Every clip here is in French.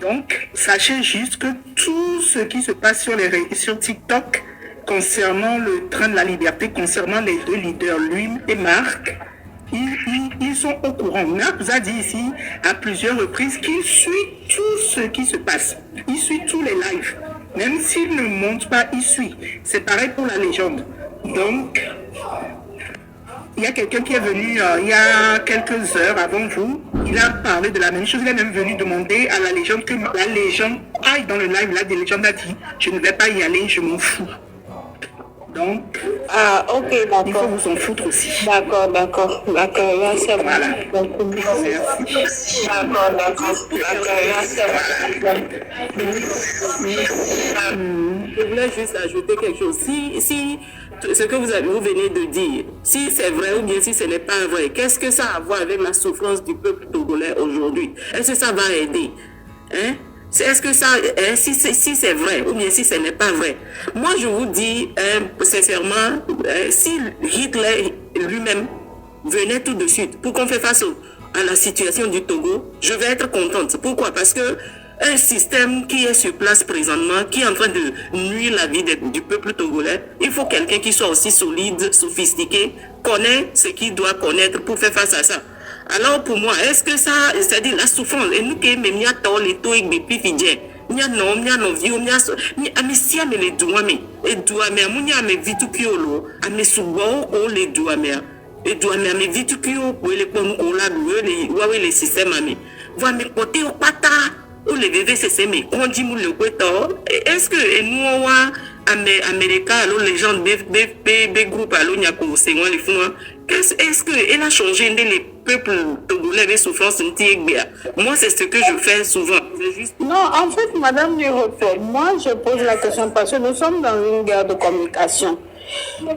Donc, sachez juste que tout ce qui se passe sur TikTok concernant le train de la liberté, concernant les deux leaders, lui et Marc, ils sont au courant. Marc vous a dit ici à plusieurs reprises qu'il suit tout ce qui se passe. Il suit tous les lives. Même s'il ne monte pas, il suit. C'est pareil pour la légende. Donc, il y a quelqu'un qui est venu il y a quelques heures avant vous. Il a parlé de la même chose. Il est même venu demander à la légende que la légende aille dans le live. La légende a dit, je ne vais pas y aller, je m'en fous. Donc, ok, d'accord. Il faut vous en foutre aussi. D'accord. Là, c'est bon. Voilà. Merci. D'accord. Là, c'est bon. Je voulais juste ajouter quelque chose. Si ce que vous venez de dire, si c'est vrai ou bien si ce n'est pas vrai, qu'est-ce que ça a à voir avec la souffrance du peuple togolais aujourd'hui? Est-ce que ça va aider? Est-ce que ça, si c'est vrai ou bien si ce n'est pas vrai? Moi, je vous dis sincèrement, si Hitler lui-même venait tout de suite pour qu'on fasse face à la situation du Togo, je vais être contente. Pourquoi? Parce que un système qui est sur place présentement, qui est en train de nuire la vie du peuple togolais, il faut quelqu'un qui soit aussi solide, sophistiqué, connaît ce qu'il doit connaître pour faire face à ça. Alors pour moi, est-ce que ça, c'est-à-dire la souffrance, et nous qui m'y a tort les taux et les pifidjens, m'y a non vieux, m'y a mis si à me les doigts et doigts mais m'y a me vitu kiolo, à me souvent au les doigts mais et doigts mais à me vitu kiolo pour les ponts au la doué les systèmes à me voir mes côtés au pata ou les bébés c'est mais on dit nous le quoi est-ce que nous on va Américain alors les gens des groupes alors il y a pour c'est moi les fous est-ce que elle a changé les peuples togolais avec souffrance moi c'est ce que je fais souvent. Non, en fait, Madame Nuroto, moi je pose la question parce que nous sommes dans une guerre de communication.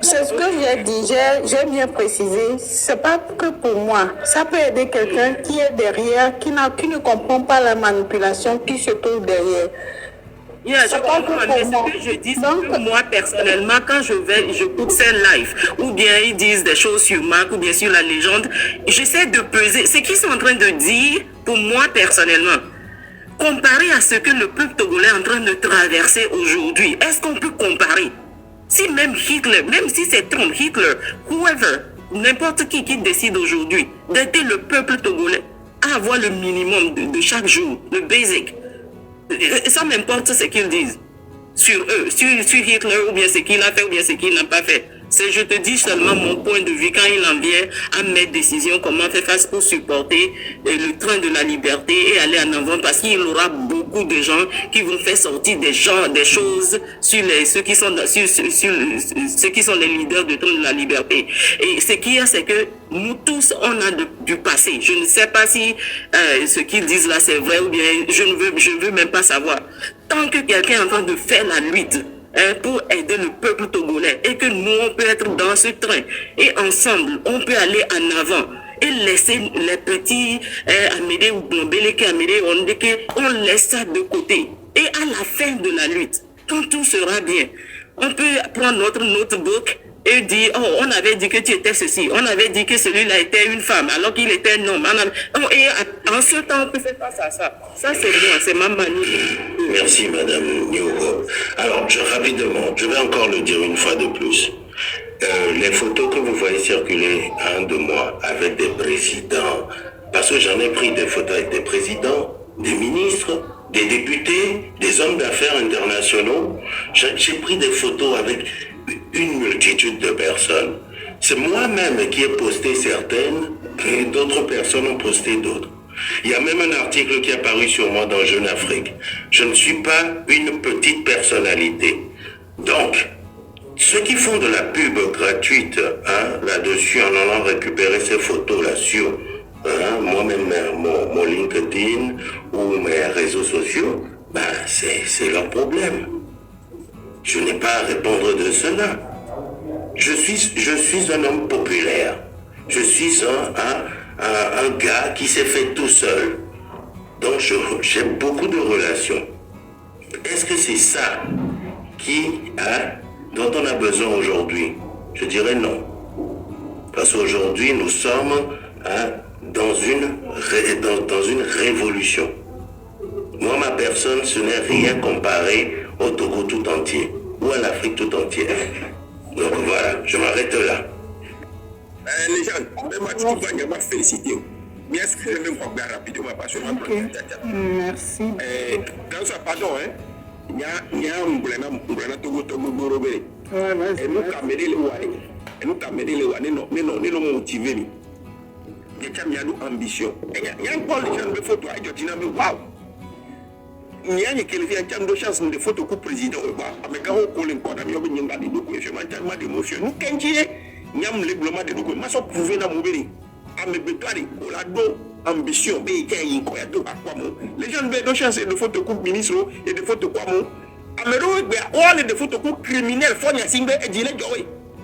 C'est ce que j'ai dit, j'ai bien précisé, c'est pas que pour moi, ça peut aider quelqu'un qui est derrière, qui ne comprend pas la manipulation qui se trouve derrière. Yeah, je comprends, mais ce que je dis, c'est que moi, personnellement, quand j'écoute ces lives, ou bien ils disent des choses sur Marc, ou bien sur la légende, j'essaie de peser ce qu'ils sont en train de dire, pour moi, personnellement, comparé à ce que le peuple togolais est en train de traverser aujourd'hui. Est-ce qu'on peut comparer? Si même Hitler, même si c'est Trump, Hitler, whoever, n'importe qui décide aujourd'hui d'aider le peuple togolais à avoir le minimum de chaque jour, le basic, ça m'importe ce qu'ils disent sur eux, sur Hitler, ou bien ce qu'il a fait, ou bien ce qu'il n'a pas fait. Je te dis seulement mon point de vue quand il en vient à mes décisions, comment faire face pour supporter le train de la liberté et aller en avant, parce qu'il y aura beaucoup de gens qui vont faire sortir des choses sur ceux qui sont les leaders du train de la liberté. Et ce qu'il y a, c'est que nous tous, on a du passé. Je ne sais pas si ce qu'ils disent là, c'est vrai ou bien je ne veux même pas savoir. Tant que quelqu'un est en train de faire la lutte, pour aider le peuple togolais et que nous on peut être dans ce train et ensemble on peut aller en avant et laisser les petits Amédée ou Blambélé Amédée on laisse ça de côté et à la fin de la lutte quand tout sera bien on peut prendre notre notebook et dire, oh, on avait dit que tu étais ceci, on avait dit que celui-là était une femme, alors qu'il était un homme. Et en ce temps, on peut faire face à ça. Ça, c'est moi, c'est ma manière. Merci, Madame Nyoko. Alors, rapidement, je vais encore le dire une fois de plus. Les photos que vous voyez circuler de moi avec des présidents, parce que j'en ai pris des photos avec des présidents, des ministres, des députés, des hommes d'affaires internationaux. J'ai pris des photos avec une multitude de personnes. C'est moi-même qui ai posté certaines et d'autres personnes ont posté d'autres. Il y a même un article qui est apparu sur moi dans Jeune Afrique. Je ne suis pas une petite personnalité. Donc, ceux qui font de la pub gratuite là-dessus en allant récupérer ces photos-là sur moi-même mon LinkedIn ou mes réseaux sociaux, c'est leur problème. Je n'ai pas à répondre de cela. Je suis un homme populaire. Je suis un gars qui s'est fait tout seul. Donc j'ai beaucoup de relations. Est-ce que c'est ça dont on a besoin aujourd'hui? Je dirais non. Parce qu'aujourd'hui, nous sommes dans une révolution. Moi, ma personne, ce n'est rien comparé au Togo tout entier ou à l'Afrique tout entière. Donc voilà, je m'arrête là. Les gens, même tu vas me féliciter. Mais est-ce que je vais me faire rapidement parce que merci. Dans ça, pardon, il y a un problème Togo Gorobé. Et nous t'amener les Wani. Et nous t'amener les Wani, non motiver. Il y a une ambition. Il y a un peu de gens de photos à Jotina, mais waouh! Il y a une chance de photos pour le président. Mais quand on colle encore, il y a des documents, je m'entends d'émotion. Nous, quand il y a un règlement de documents, je prouvé dans mon béni. À mes bétoiles, on a deux ambitions, mais il y a une cohérence à quoi mon. Les gens ont deux chances de photos pour le ministre et de photos quoi mon. À mes on est des photos pour criminels, faut y assigner et dire les.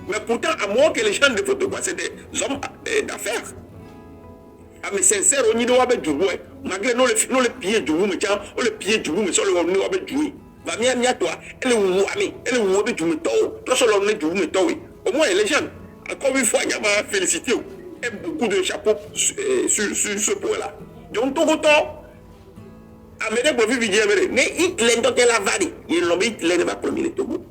Mais pourtant, à moi que les gens de photos quoi, c'est des hommes d'affaires. Ah mais sincère on y doit avec du bois malgré non le pied du bout mais tiens on le pied du bout mais sur le on avec du va bien toi elle ou ami elle ou avec du métaux toi sur le du métaux au moins les gens encore une fois il y a ma félicité et beaucoup de chapeaux sur ce point là donc tout autant à mener pour vivre bien mais il l'entend la varie il l'homme il l'est pas premier le Togo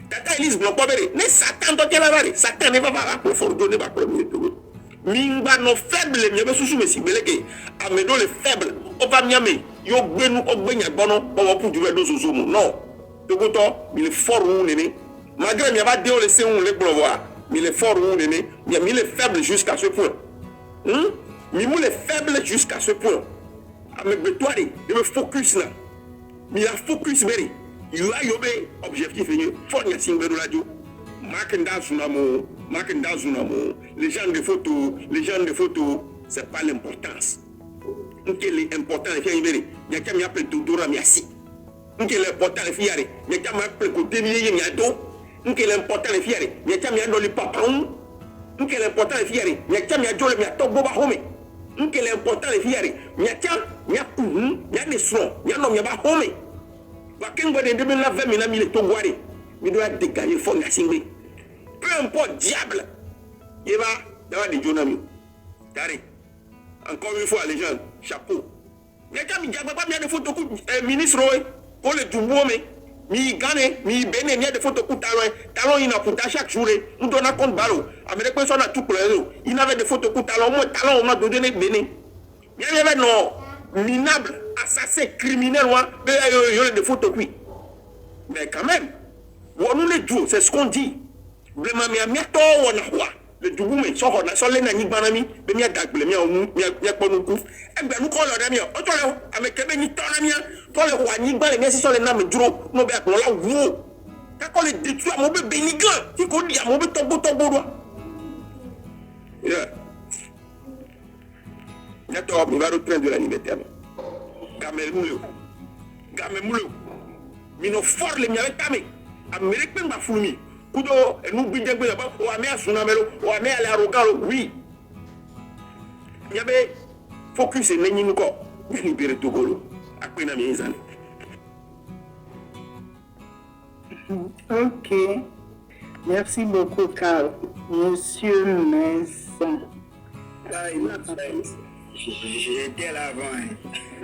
tata Elise blanc pas mais Satan dans la varie Satan ne va pas pour fordonner pas premier le Togo Mingba no faible mi be susu mesi beleke amedo le faible o va miame yo gbenu ogbenya bono bo pu du do soso mu non to goto mi le fort ou nene malgré mi va de o le se un le glowa mi le fort ou nene mi le faible jusqu'à ce point mi mu le faible jusqu'à ce point avec betoire de me focus là mi la focus beri you a yobe objectif ni fort nya singbe do radio Makenda Zunamo, les gens de photos, c'est pas l'importance. Quel est important les filles, il y a qui appelle Dodora Miasi. Quel est important les filles, il y a qui appelle côté Miado. Quel est important les filles, il y a qui appelle le papa. Quel est important les filles, il y a qui appelle le Miato Boba Home. Quel est important les filles, il y a qui appelle des sons, il y a un homme qui va home. Quand on va de la 20 minutes, il est au Guari. Il doit dégager fort la singler. Peu importe, diable. Il va d'avoir des journaux. Carré. Encore une fois, les gens, chapeau. Il y a quand même des photos ministre pour le Djoubou, mais il gagne, il béné, il y a des photos pour talon. Talon, il n'a pas chaque jour. Nous donnons compte ballot. Avec les personnes à tout pour les réseaux. Il avait des photos pour talon. Moi, talon, on a donné béné. Il y avait non, minable, assassin, criminel, mais il y a des photos, oui. Mais quand même. On les joue, c'est ce qu'on dit. Vraiment, mais il y a tout le Djoubou, mais sur les nani banami, mais il y a d'agble, il y a pas nous couf. Et bien, nous, quand on a mis, avec Kébéni, toi, le roi Nigba, les miens, sur les names, Djouro, nous, bien, on l'a oué. Quand on les détruit, mon bébé Bénigan, qui qu'on dit, mon bébé tombeau, il y a tout, il va reprendre de la liberté. Gamel Moulou, mais nos forts, les miens, avec Tamé. Américain m'a fourni. Kudo, nous bidjé là-bas, ou amé à Sunamelo, ou amé à l'Arogalo, oui. Il y avait focus et n'est pas libéré Togolo. Après la mise en Ok. Merci beaucoup, Carl. Monsieur Maison. J'étais là avant.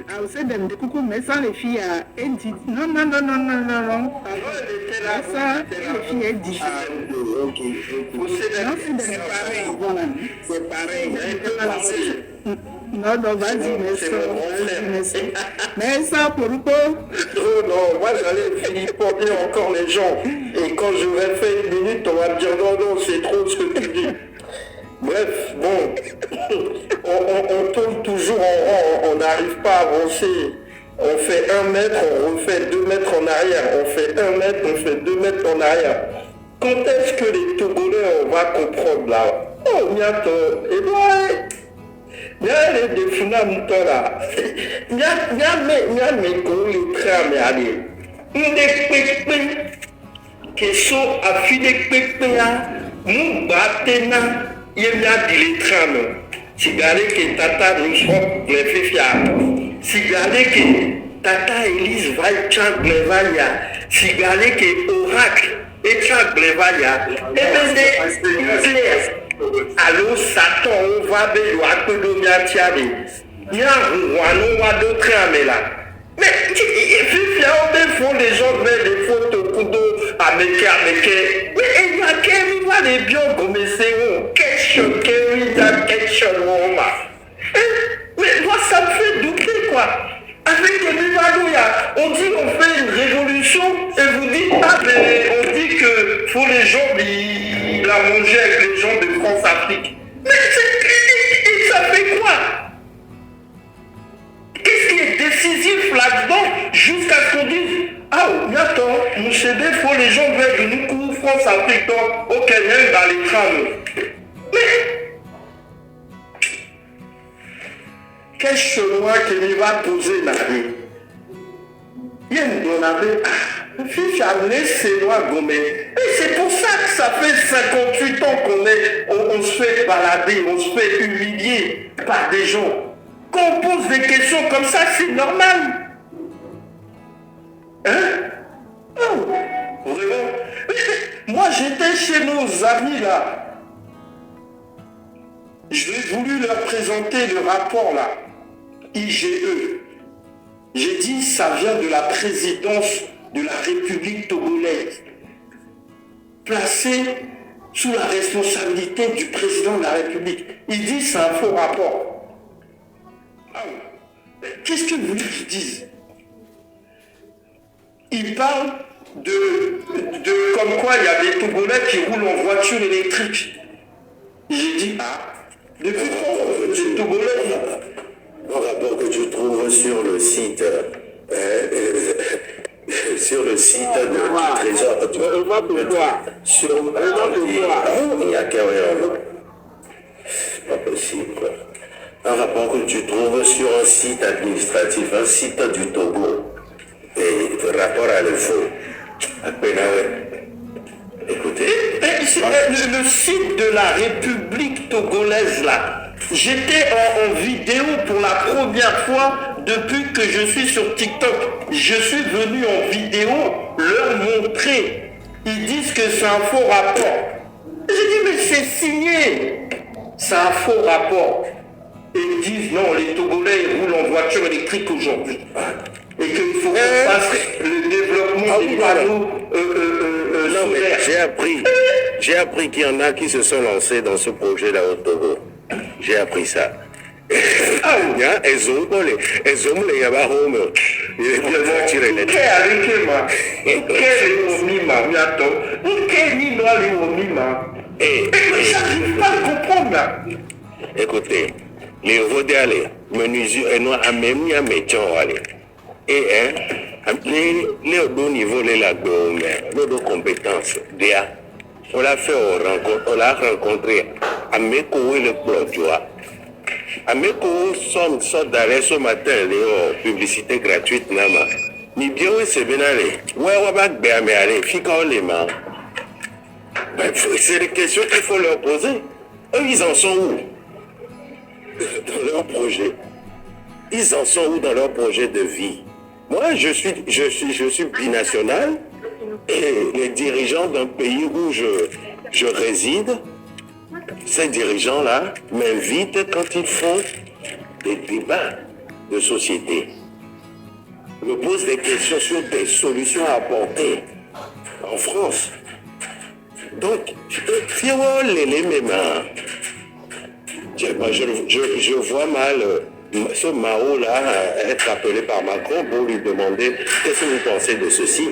Ah, vous savez, des coucou, mais sans les filles, elle dit non. Ça, les filles, elle dit. Ah, ok. C'est pareil. Non, vas-y, mais ça, pour le coup. Oh non, moi j'allais finir pour dire encore les gens. Et quand je vais faire une minute, on va me dire non, c'est trop ce que tu dis. Bref, bon, on tourne toujours en rond, on n'arrive pas à avancer. On fait 1 mètre, on refait 2 mètres en arrière. On fait 1 mètre, on fait 2 mètres en arrière. Quand est-ce que les Togolais, on va comprendre là? Oh, bientôt. Et bien, il y a les défounas là. Il y a mes gros les trains, mais allez. Une des qui sont affilés là, nous battons. Il y a des trains. Si vous regardez que Tata nous sommes les filles, si vous regardez que Tata Elise va être Blevaya, si vous regardez que Oracle est Blevaya, et bien c'est clair. Alors Satan, on va bien à Kodomia Tiabe. Il y a un d'autres trains là. Mais tu faut les gens mettent des photos kudo à Meke. Mais il y a qui va les bien comme c'est question mais moi ça me fait douter quoi. Avec les Mivalouya, on dit qu'on fait une révolution et vous dites ah mais on dit que faut les gens il a mangé avec les gens de France-Afrique. Mais et ça fait quoi? Qu'est-ce qui est décisif là-dedans jusqu'à ce qu'on dise ah oui, attends, nous cédons, il faut les gens veulent nous couvrir France-Afrique donc au Kenya dans les trains. Mais quel chemin qu'il va poser la vie? Il y a une bonne fille amenée c'est loin Gomé. Et c'est pour ça que ça fait 58 ans on se fait balader, on se fait humilier par des gens. Quand on pose des questions comme ça, c'est normal. Hein? Oh, vraiment? Moi j'étais chez nos amis là. J'ai voulu leur présenter le rapport là. IGE. J'ai dit ça vient de la présidence de la République togolaise, placée sous la responsabilité du président de la République. Il dit c'est un faux rapport. Ah oui. Qu'est-ce que vous voulez qu'ils disent? Il parle de comme quoi il y a des Togolais qui roulent en voiture électrique. J'ai dit depuis quand les Togolais Le rapport que tu trouves sur le site, sur le site du Trésor. Il n'y a qu'à rien. C'est pas possible. Un rapport que tu trouves sur un site administratif, un site du Togo. Et le rapport à l'info. Écoutez. Le site de la République togolaise là. J'étais en vidéo pour la première fois depuis que je suis sur TikTok. Je suis venu en vidéo leur montrer. Ils disent que c'est un faux rapport. J'ai dit mais c'est signé. C'est un faux rapport. Et ils disent non, les Togolais ils roulent en voiture électrique aujourd'hui. Et qu'il faut qu'on fasse le développement des panneaux solaires. J'ai appris qu'il y en a qui se sont lancés dans ce projet-là au Togo. J'ai appris ça. Elles ont les Yabarome. Il est bien voiture électrique. J'arrive pas à comprendre là. Écoutez, les Rodéalais, menuisiers et noirs, à même à métier. Et les hauts niveaux, les lagos, les compétences, on l'a fait, on l'a rencontré à Meko et le blog, tu vois. À Meko, sort d'arrêt ce matin, les publicités gratuites, Nama. Ni bien, oui, c'est bien allé. Ouais, on va bien, mais allez, fica les mains. C'est des questions qu'il faut leur poser. Eux, ils en sont où dans leur projet? Ils en sont où dans leur projet de vie? Moi, je suis binational et les dirigeants d'un pays où je réside, ces dirigeants-là m'invitent quand ils font des débats de société. Ils me posent des questions sur des solutions à apporter en France. Donc, je vois mal ce Mao-là être appelé par Macron pour lui demander qu'est-ce que vous pensez de ceci.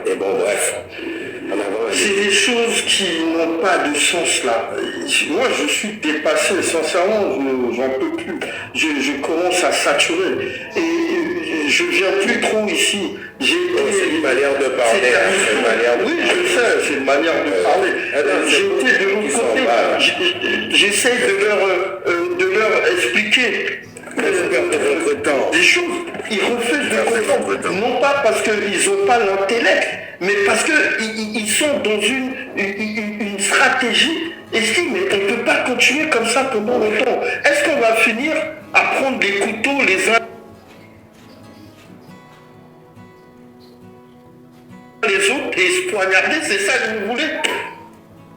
Et bon, bref. C'est des choses qui n'ont pas de sens là. Moi, je suis dépassé, sincèrement, j'en peux plus. Je commence à saturer. Et je viens plus trop ici. C'est une manière de parler. Oui, je sais, c'est une manière de parler. J'ai été de l'autre côté. J'essaie de leur expliquer des choses. Ils refusent de comprendre. Non pas parce qu'ils n'ont pas l'intellect, mais parce qu'ils sont dans une stratégie. Et si, mais on ne peut pas continuer comme ça pendant longtemps. Est-ce qu'on va finir à prendre des couteaux les uns les autres et se poignarder? C'est ça que vous voulez?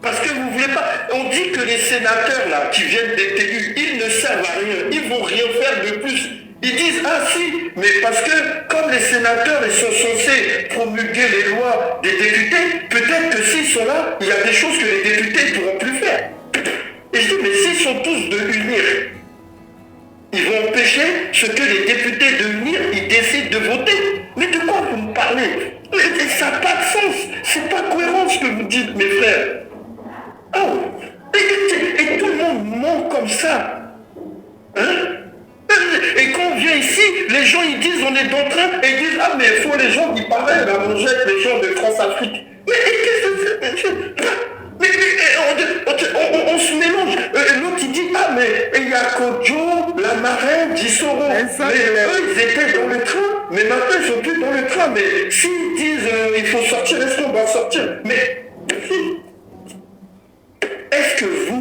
Parce que vous ne voulez pas. On dit que les sénateurs là qui viennent d'être élus, ils ne servent à rien. Ils ne vont rien faire de plus. Ils disent, ah si, mais parce que comme les sénateurs ils sont censés promulguer les lois des députés, peut-être que s'ils sont là, il y a des choses que les députés ne pourront plus faire. Et je dis, mais s'ils sont tous de unir, ils vont empêcher ce que les députés de unir, ils décident de voter. Mais de quoi vous me parlez? Mais ça n'a pas de sens, c'est pas cohérent ce que vous dites, mes frères. Oh, et tout le monde ment comme ça. Hein? Et quand on vient ici, les gens ils disent on est dans le train et ils disent ah mais il faut les gens qui parlent, on jette les gens de France-Afrique. Mais qu'est-ce que c'est? On se mélange. L'autre il dit ah mais il y a Kodjo, la marraine, Dissoro. Mais eux ils étaient dans le train, mais maintenant ils sont plus dans le train. Mais s'ils disent il faut sortir, est-ce qu'on va sortir? Mais est-ce que vous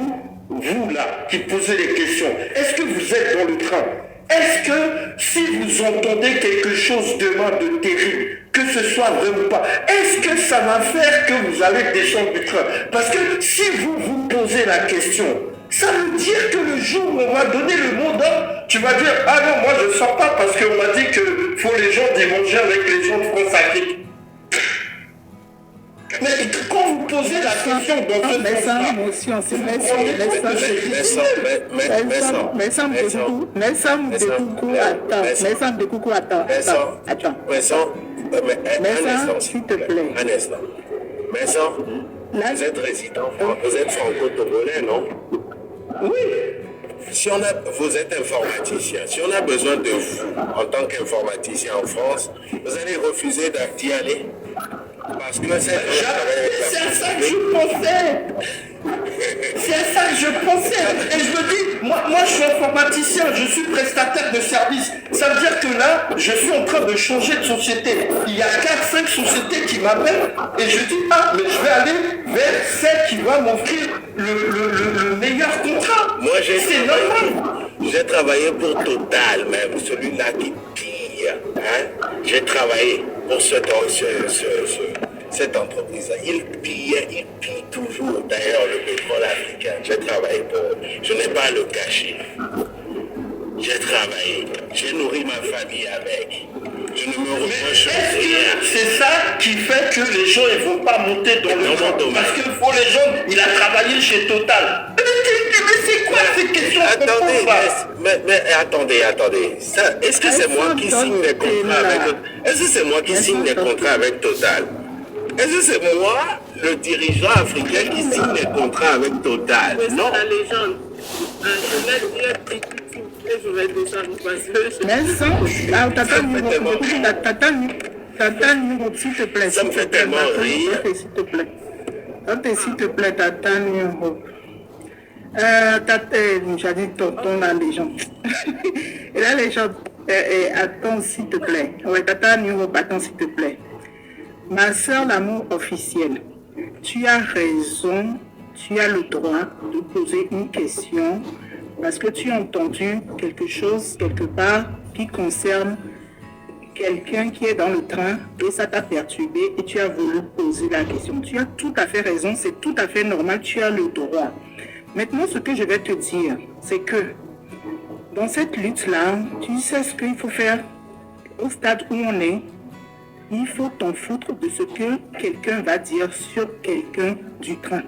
là, qui posez les questions, est-ce que vous êtes dans le train? Est-ce que si vous entendez quelque chose demain de terrible, que ce soit vrai ou pas, est-ce que ça va faire que vous allez descendre du train? Parce que si vous vous posez la question, ça veut dire que le jour où on va donner le mot d'ordre, tu vas dire ah non, moi je ne sors pas parce qu'on m'a dit qu'il faut les gens d'y manger avec les gens de France-Afrique. Mais quand vous posez la question dans ce sens-là, s'il te plaît. Un instant. Vincent, vous êtes résident, vous êtes franco-togolais, non? oui. Vous êtes informaticien. Si on a besoin de vous en tant qu'informaticien en France, vous allez refuser d'y aller. Parce que c'est à ça que je pensais. C'est à ça que je pensais. Et je me dis, moi je suis informaticien, je suis prestataire de service. Ça veut dire que là, je suis en train de changer de société. Il y a 4-5 sociétés qui m'appellent et je dis, ah, mais je vais aller vers celle qui va m'offrir le meilleur contrat. Moi, c'est normal. J'ai travaillé pour Total, même celui-là qui pille. Hein? J'ai travaillé pour cette entreprise-là. Il pille toujours. D'ailleurs, le pétrole africain. J'ai travaillé pour eux. Je n'ai pas à le cacher. J'ai travaillé. J'ai nourri ma famille avec. Je ne me reproche rien. C'est ça qui fait que les gens ne vont pas monter dans le monde. Parce que pour les gens, il a travaillé chez Total. Mais c'est quoi ces questions? Attendez. Est-ce que c'est moi qui signe les contrats avec Total? Est-ce que c'est moi qui signe les contrats avec Total? Est-ce que c'est moi, le dirigeant africain, qui signe les contrats avec Total? Non. La légende. Je vais descendre parce que... Tata, s'il te plaît. Ça me fait tellement rire. S'il te plaît. S'il te plaît, Tata, j'ai dit tonton, la légende. Et la légende, attends, s'il te plaît. Ouais, Tata, attends, s'il te plaît. Ma soeur, l'amour officiel, tu as raison, tu as le droit de poser une question parce que tu as entendu quelque chose quelque part qui concerne quelqu'un qui est dans le train et ça t'a perturbé et tu as voulu poser la question. Tu as tout à fait raison, c'est tout à fait normal, tu as le droit. Maintenant, ce que je vais te dire, c'est que dans cette lutte-là, tu sais ce qu'il faut faire au stade où on est. Il faut t'en foutre de ce que quelqu'un va dire sur quelqu'un du train.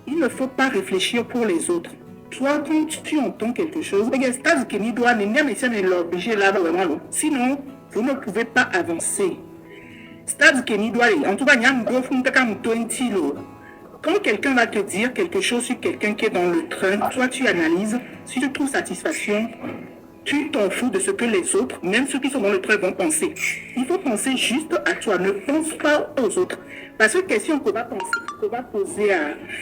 Il ne faut pas réfléchir pour les autres. Toi, quand tu entends quelque chose, sinon, vous ne pouvez pas avancer. En tout cas, quand quelqu'un va te dire quelque chose sur quelqu'un qui est dans le train, toi tu analyses, si tu trouves satisfaction, tu t'en fous de ce que les autres, même ceux qui sont dans le train, vont penser. Il faut penser juste à toi, ne pense pas aux autres. Parce que la question qu'on va poser,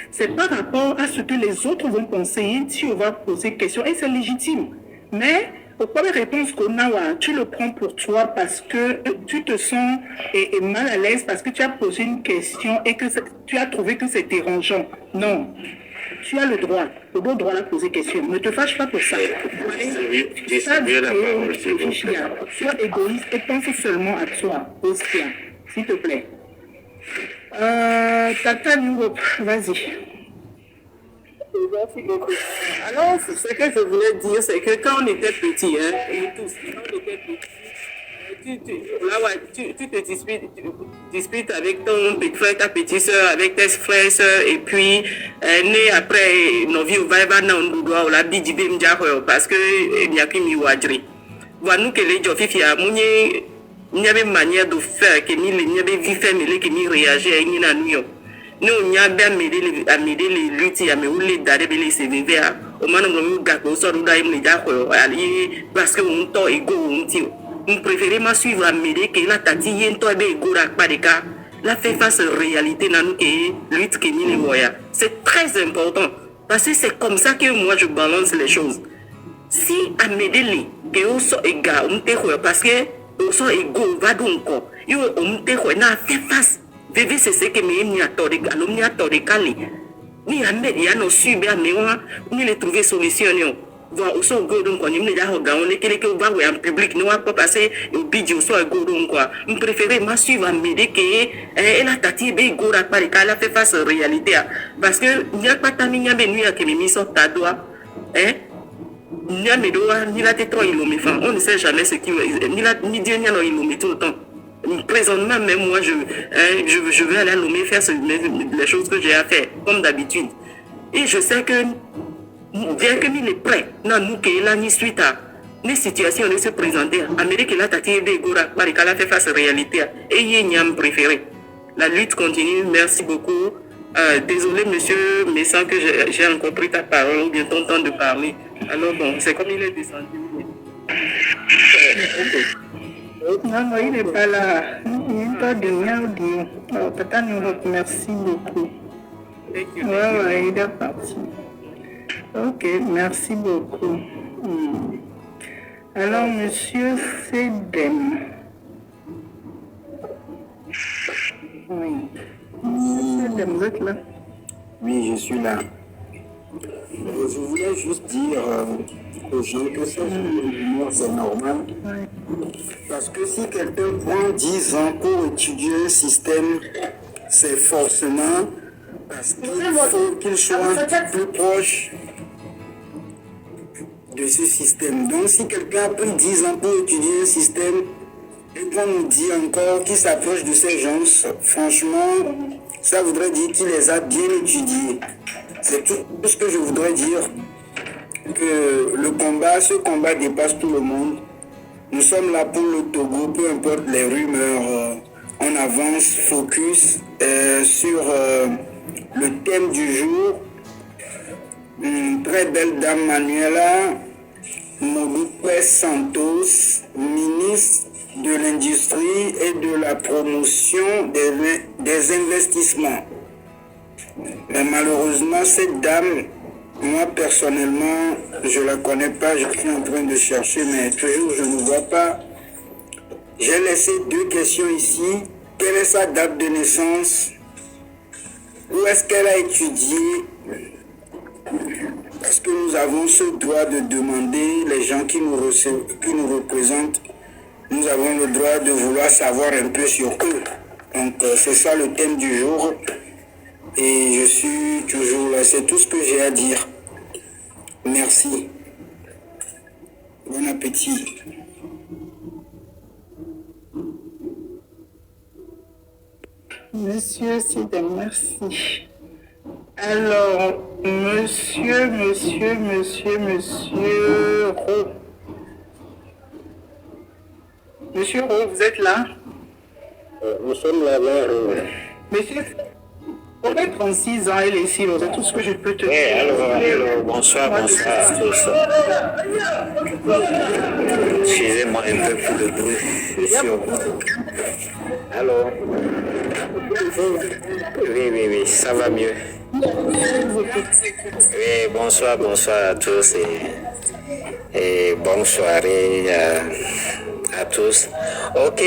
c'est par rapport à ce que les autres vont penser. Si on va poser question, et c'est légitime. Mais, aux premières réponses qu'on a, tu le prends pour toi parce que tu te sens mal à l'aise, parce que tu as posé une question et que tu as trouvé que c'est dérangeant. Non. Tu as le droit de poser question. Ne te fâche pas pour ça. Sois égoïste et pense seulement à toi, Ostia, s'il te plaît. Tata Europe, vas-y. Alors, ce que je voulais dire, c'est que quand on était petit, hein, et tous, quand on était petit, tu te disputes avec ton petit frère, ta petite soeur, avec tes frères et soeurs, et puis, né après, nos vies, on va dans le doigt, on l'a dit, parce que, il n'y a qu'une miwadri. Voilà, nous, que les gens, il y avait une manière de faire, qu'il y avait vie fermée, qui réagit à une année. Nous, on a bien amédé les luttes, mais on les a les CV. Au moment où on a parce que on t'a égo, on préfère suivre Amédée que la tati yen toi be égo à Parika. La fait face à la réalité dans nous qui lutte qui ni les moyens. C'est très important parce que c'est comme ça que moi je balance les choses. Si Amédée que on soit égal, on te parce que on soit égo, va donc yo on te na fait face. Bébé, c'est ce que me a toré, alumni a toré Kali. Ni Ahmed, il y a nos subs, mais on a trouvé solution. Voir aussi au Godon, quand on est là, on est quelqu'un qui va en public, nous va pas passer au bidjo soit au Godon, quoi. On préférait ma suivre à m'aider que elle a tati, bé, Gora, par elle a fait face à la réalité. Parce que il n'y a pas ta migne, mais nous, qui mis sur ta doigt, hein. Il n'y a mes doigts, ni la tête, il me fait. On ne sait jamais ce qui ni Dieu, ni il me tout le temps. Présentement, même moi, je vais aller à Lomé faire les choses que j'ai à faire, comme d'habitude. Et je sais que, bien que nous est prêt, nous qui là, ni suite à les situations de se présenter, Amérique là, Tati Begora, Barikala fait face à la réalité. Et il y a un préféré. La lutte continue, merci beaucoup. Désolé, monsieur, mais sans que j'ai encore pris ta parole ou bien ton temps de parler. Alors bon, c'est comme il est descendu. Non, il n'est pas là. Il n'est pas de rien dire. Tata nous remercie beaucoup. Ouais, il est parti. Ok, merci beaucoup. Alors, monsieur Sedem. Oui. Monsieur Sedem, vous êtes là? Oui, je suis là. Je voulais juste dire aux gens que ça, c'est normal. Parce que si quelqu'un prend 10 ans pour étudier un système, c'est forcément parce qu'il faut qu'il soit plus proche de ce système. Donc si quelqu'un a pris 10 ans pour étudier un système et qu'on nous dit encore qu'il s'approche de ces gens, franchement, ça voudrait dire qu'il les a bien étudiés. C'est tout ce que je voudrais dire. Que ce combat dépasse tout le monde. Nous sommes là pour le Togo, peu importe les rumeurs. On avance, focus sur le thème du jour. Une très belle dame Manuela Modupe Santos, ministre de l'Industrie et de la promotion des investissements. Mais malheureusement, cette dame, moi personnellement, je ne la connais pas, je suis en train de chercher, mais toujours je ne vois pas. J'ai laissé 2 questions ici. Quelle est sa date de naissance? Où est-ce qu'elle a étudié? Parce que nous avons ce droit de demander, les gens qui nous représentent, nous avons le droit de vouloir savoir un peu sur eux. Donc c'est ça le thème du jour. Et je suis toujours là, c'est tout ce que j'ai à dire. Merci. Bon appétit. Monsieur Sidem, merci. Alors, monsieur Roux. Monsieur Roux, vous êtes là? Nous sommes là, Monsieur, on a 36 ans, elle est ici, c'est tout ce que je peux te dire. Alors, bonsoir à tous. Excusez-moi un peu pour le bruit sur vous. Alors, oui, ça va mieux. Oui, bonsoir à tous et bonne soirée à tous. Ok.